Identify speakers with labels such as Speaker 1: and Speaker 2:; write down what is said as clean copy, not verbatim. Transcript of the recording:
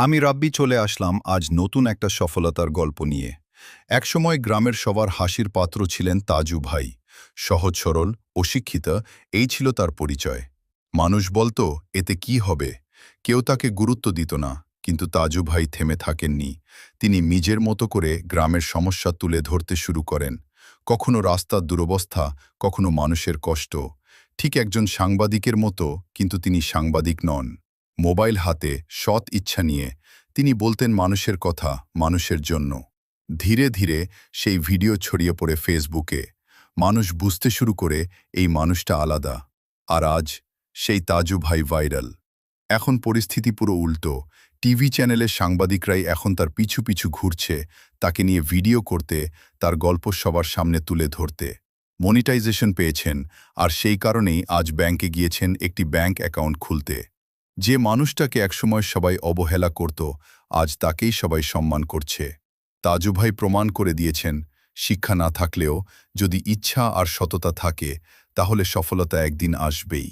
Speaker 1: আমি রাব্বি চলে আসলাম আজ নতুন একটা সফলতার গল্প নিয়ে। একসময় গ্রামের সবার হাসির পাত্র ছিলেন তাজু ভাই। সহজ সরল, অশিক্ষিত, এই ছিল তার পরিচয়। মানুষ বলতো এতে কি হবে, কেউ তাকে গুরুত্ব দিত না। কিন্তু তাজু ভাই থেমে থাকেননি। তিনি নিজের মতো করে গ্রামের সমস্যা তুলে ধরতে শুরু করেন। কখনো রাস্তার দুরবস্থা, কখনো মানুষের কষ্ট। ঠিক একজন সাংবাদিকের মতো, কিন্তু তিনি সাংবাদিক নন। মোবাইল হাতে, সৎ ইচ্ছা নিয়ে তিনি বলতেন মানুষের কথা, মানুষের জন্য। ধীরে ধীরে সেই ভিডিও ছড়িয়ে পড়ে ফেসবুকে। মানুষ বুঝতে শুরু করে এই মানুষটা আলাদা। আর আজ সেই তাজু ভাই ভাইরাল। এখন পরিস্থিতি পুরো উল্টো। টিভি চ্যানেলের সাংবাদিকরাই এখন তার পিছু পিছু ঘুরছে, তাকে নিয়ে ভিডিও করতে, তার গল্প সবার সামনে তুলে ধরতে। মনিটাইজেশন পেয়েছেন, আর সেই কারণেই আজ ব্যাংকে গিয়েছেন একটি ব্যাংক অ্যাকাউন্ট খুলতে। যে মানুষটাকে একসময় সবাই অবহেলা করত, আজ তাকেই সবাই সম্মান করছে। তাজু ভাই প্রমাণ করে দিয়েছেন, শিক্ষা না থাকলেও যদি ইচ্ছা আর সততা থাকে, তাহলে সফলতা একদিন আসবেই।